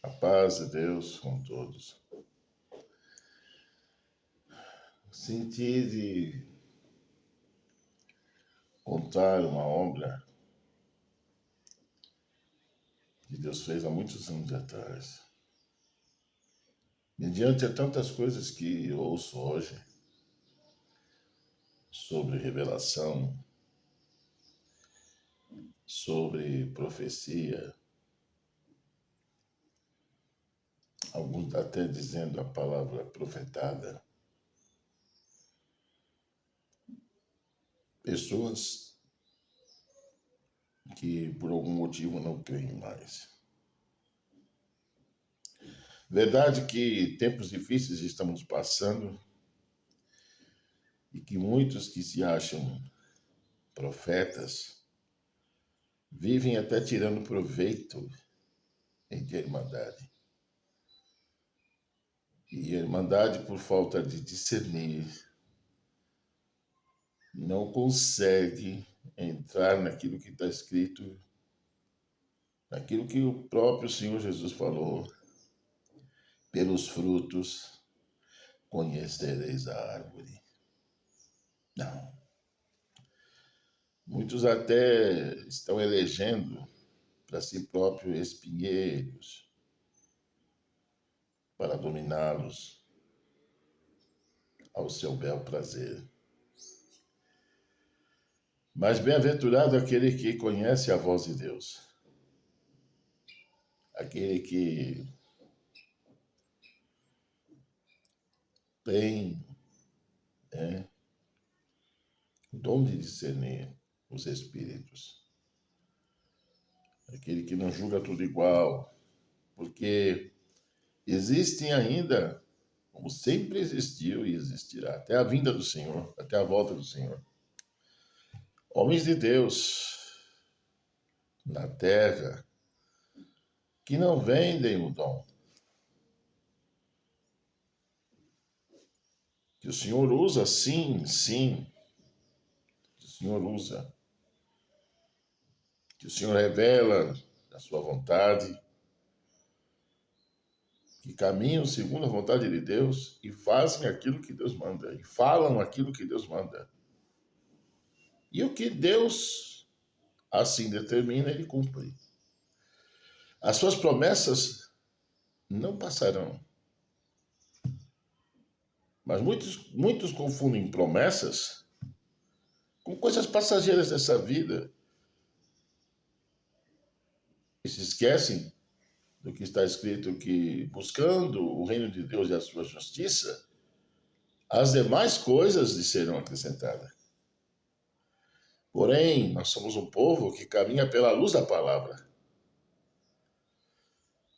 A paz de Deus com todos. Senti de contar uma obra que Deus fez há muitos anos atrás. Mediante a tantas coisas que ouço hoje sobre revelação, sobre profecia, alguns até dizendo a palavra profetada, pessoas que por algum motivo não creem mais. Verdade que tempos difíceis estamos passando e que muitos que se acham profetas vivem até tirando proveito entre a Irmandade. E a Irmandade, por falta de discernir, não consegue entrar naquilo que está escrito, naquilo que o próprio Senhor Jesus falou: pelos frutos conhecereis a árvore. Não. Muitos até estão elegendo para si próprios espinheiros, para dominá-los ao seu bel prazer. Mas bem-aventurado aquele que conhece a voz de Deus, aquele que tem o dom de discernir os espíritos, aquele que não julga tudo igual, porque existem ainda, como sempre existiu e existirá, até a vinda do Senhor, até a volta do Senhor, homens de Deus na terra que não vendem o dom, que o Senhor usa, sim, que o Senhor usa, que o Senhor revela a sua vontade, que caminham segundo a vontade de Deus e fazem aquilo que Deus manda, e falam aquilo que Deus manda. E o que Deus assim determina, Ele cumpre. As suas promessas não passarão. Mas muitos confundem promessas com coisas passageiras dessa vida e se esquecem do que está escrito, que buscando o reino de Deus e a sua justiça, as demais coisas lhe serão acrescentadas. Porém, nós somos um povo que caminha pela luz da palavra.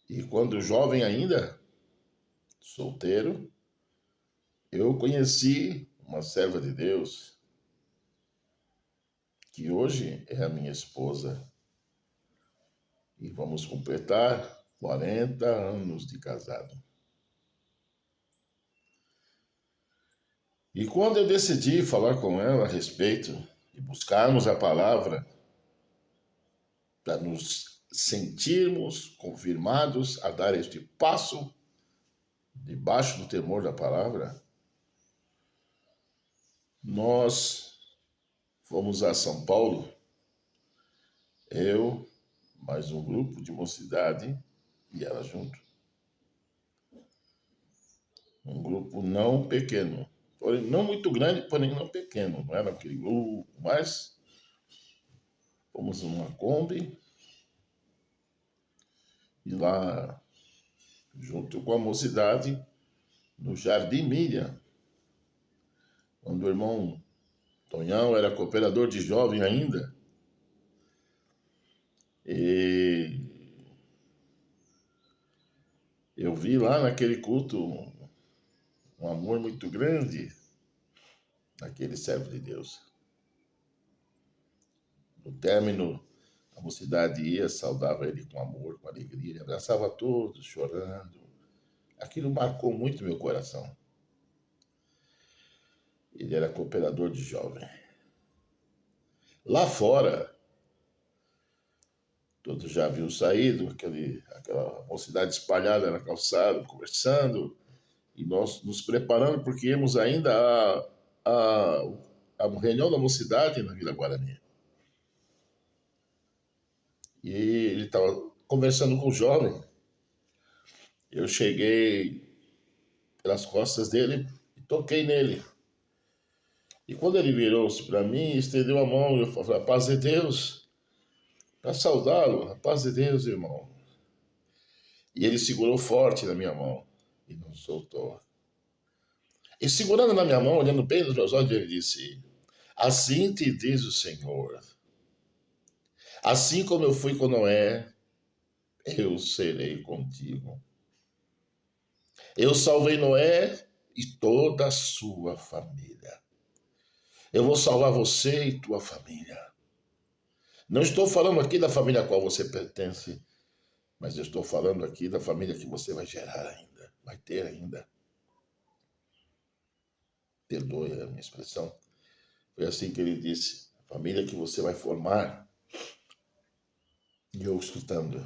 E quando jovem ainda, solteiro, eu conheci uma serva de Deus, que hoje é a minha esposa, e vamos completar 40 anos de casado. E quando eu decidi falar com ela a respeito de buscarmos a palavra para nos sentirmos confirmados a dar este passo debaixo do temor da palavra, nós fomos a São Paulo, eu, mais um grupo de mocidade e ela junto. Um grupo não pequeno, porém não muito grande, porém não pequeno. Não era aquele grupo, mas fomos numa Kombi e lá, junto com a mocidade, no Jardim Miriam, onde o irmão Tonhão era cooperador de jovem ainda. E eu vi lá naquele culto um amor muito grande naquele servo de Deus. No término, a mocidade ia, saudava ele com amor, com alegria, ele abraçava todos, chorando. Aquilo marcou muito meu coração. Ele era cooperador de jovem. Lá fora, Todos já haviam saído, aquela mocidade espalhada na calçada, conversando, e nós nos preparando, porque íamos ainda a reunião da mocidade na Vila Guarani. E ele estava conversando com o jovem. Eu cheguei pelas costas dele e toquei nele. E quando ele virou-se para mim, estendeu a mão, eu falei, a paz de Deus, para saudá-lo, a paz de Deus, irmão. E ele segurou forte na minha mão e não soltou. E segurando na minha mão, olhando bem nos meus olhos, ele disse, assim te diz o Senhor, assim como eu fui com Noé, eu serei contigo. Eu salvei Noé e toda a sua família. Eu vou salvar você e tua família. Não estou falando aqui da família a qual você pertence, mas eu estou falando aqui da família que você vai gerar ainda, vai ter ainda. Perdoe a minha expressão. Foi assim que ele disse, a família que você vai formar. E eu escutando,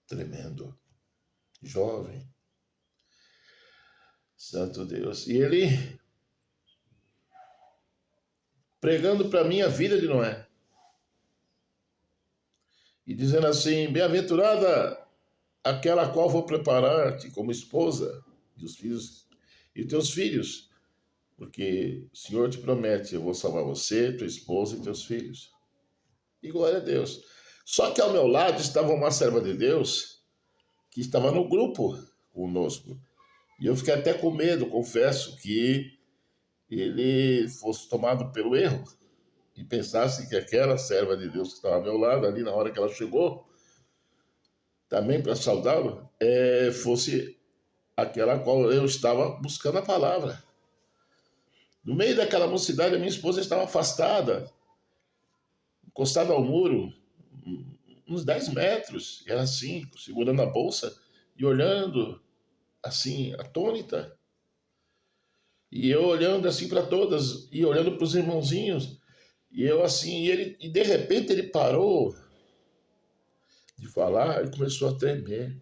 tremendo, jovem, santo Deus. E ele pregando para mim a vida de Noé. E dizendo assim, bem-aventurada aquela a qual vou preparar-te como esposa e os filhos e teus filhos, porque o Senhor te promete, eu vou salvar você, tua esposa e teus filhos. E glória a Deus. Só que ao meu lado estava uma serva de Deus que estava no grupo conosco. E eu fiquei até com medo, confesso, que ele fosse tomado pelo erro e pensasse que aquela serva de Deus que estava ao meu lado, ali na hora que ela chegou, também para saudá-lo, fosse aquela qual eu estava buscando a palavra. No meio daquela mocidade, a minha esposa estava afastada, encostada ao muro, uns 10 metros, e ela assim, segurando a bolsa e olhando, assim, atônita. E eu olhando assim para todas, e olhando para os irmãozinhos, e eu assim, e de repente ele parou de falar e começou a tremer.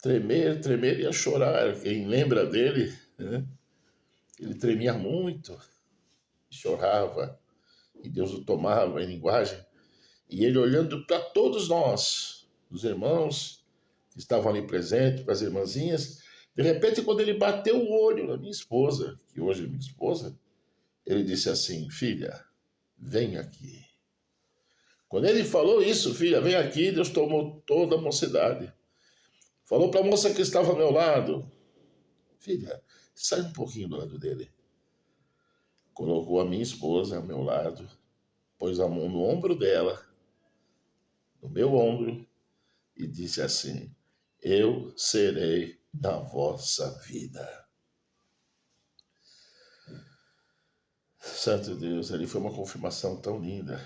Tremer e a chorar. Quem lembra dele, né? Ele tremia muito, chorava, e Deus o tomava em linguagem. E ele olhando para todos nós, os irmãos que estavam ali presentes, para as irmãzinhas, de repente, quando ele bateu o olho na minha esposa, que hoje é minha esposa, ele disse assim, filha, vem aqui. Quando ele falou isso, filha, vem aqui, Deus tomou toda a mocidade. Falou para a moça que estava ao meu lado, filha, sai um pouquinho do lado dele. Colocou a minha esposa ao meu lado, pôs a mão no ombro dela, no meu ombro, e disse assim, eu serei na vossa vida. Santo Deus, ali foi uma confirmação tão linda.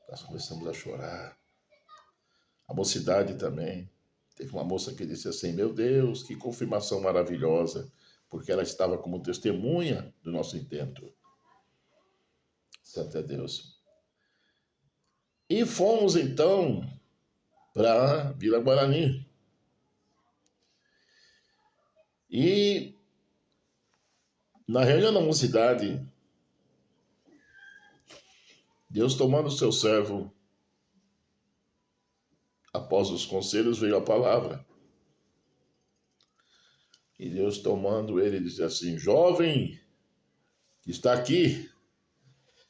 Nós começamos a chorar. A mocidade também. Teve uma moça que disse assim, meu Deus, que confirmação maravilhosa, porque ela estava como testemunha do nosso intento. Santo Deus. E fomos então para Vila Guarani. E na reunião da mocidade, Deus tomando o seu servo, após os conselhos veio a palavra. E Deus tomando ele disse assim, jovem que está aqui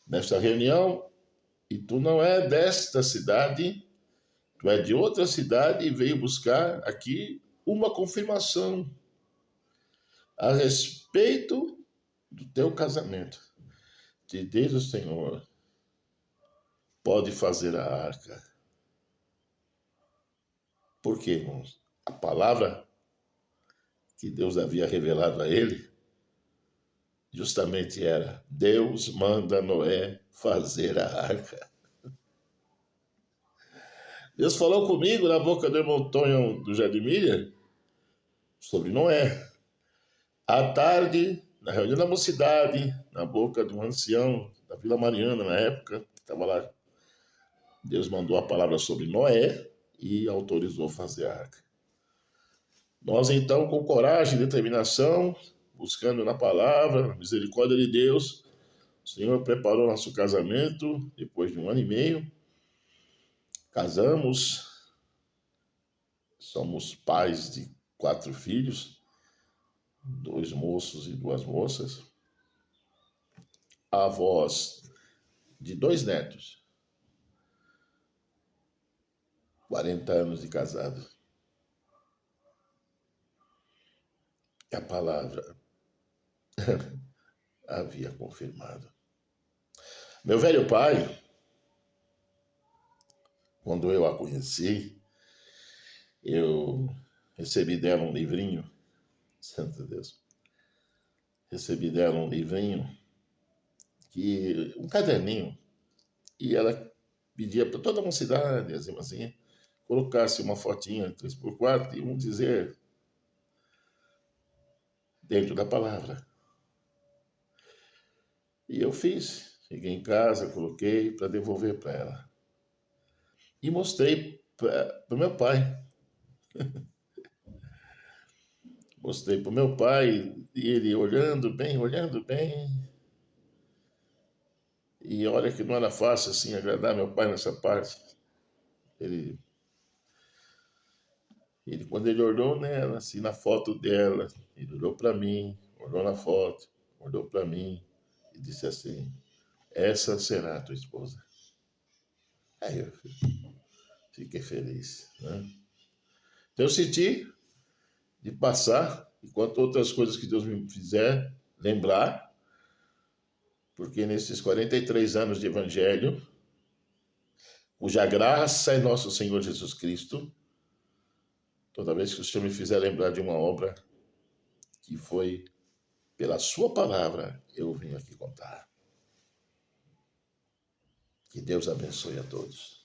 nesta reunião, e tu não é desta cidade, tu é de outra cidade e veio buscar aqui uma confirmação a respeito do teu casamento. Te diz o Senhor, pode fazer a arca. Por quê, irmãos? A palavra que Deus havia revelado a ele justamente era, Deus manda Noé fazer a arca. Deus falou comigo na boca do irmão Tonho do Jardim Miller sobre Noé. À tarde, na reunião da mocidade, na boca de um ancião da Vila Mariana, na época, que estava lá Deus mandou a palavra sobre Noé e autorizou fazer a arca. Nós, então, com coragem e determinação, buscando na palavra, na misericórdia de Deus, o Senhor preparou nosso casamento depois de 1 ano e meio. Casamos, somos pais de 4 filhos, 2 moços e 2 moças, avós de 2 netos, 40 anos de casado. E a palavra havia confirmado. Meu velho pai, quando eu a conheci, eu recebi dela um livrinho, santo Deus, recebi dela um livrinho, um caderninho, e ela pedia para toda a mocidade, as irmãzinhas, colocasse uma fotinha 3x4 e um dizer dentro da palavra. E eu fiz, cheguei em casa, coloquei para devolver para ela. E mostrei para o meu pai. Mostrei para o meu pai, e ele olhando bem, olhando bem. E olha que não era fácil assim agradar meu pai nessa parte. Ele quando ele olhou nela, assim, na foto dela, ele olhou para mim, olhou na foto, olhou para mim e disse assim: essa será a tua esposa. Aí eu fiquei feliz, né? Então eu senti de passar, enquanto outras coisas que Deus me fizer lembrar, porque nesses 43 anos de evangelho, cuja graça é nosso Senhor Jesus Cristo, toda vez que o Senhor me fizer lembrar de uma obra que foi pela sua palavra, eu vim aqui contar. Que Deus abençoe a todos.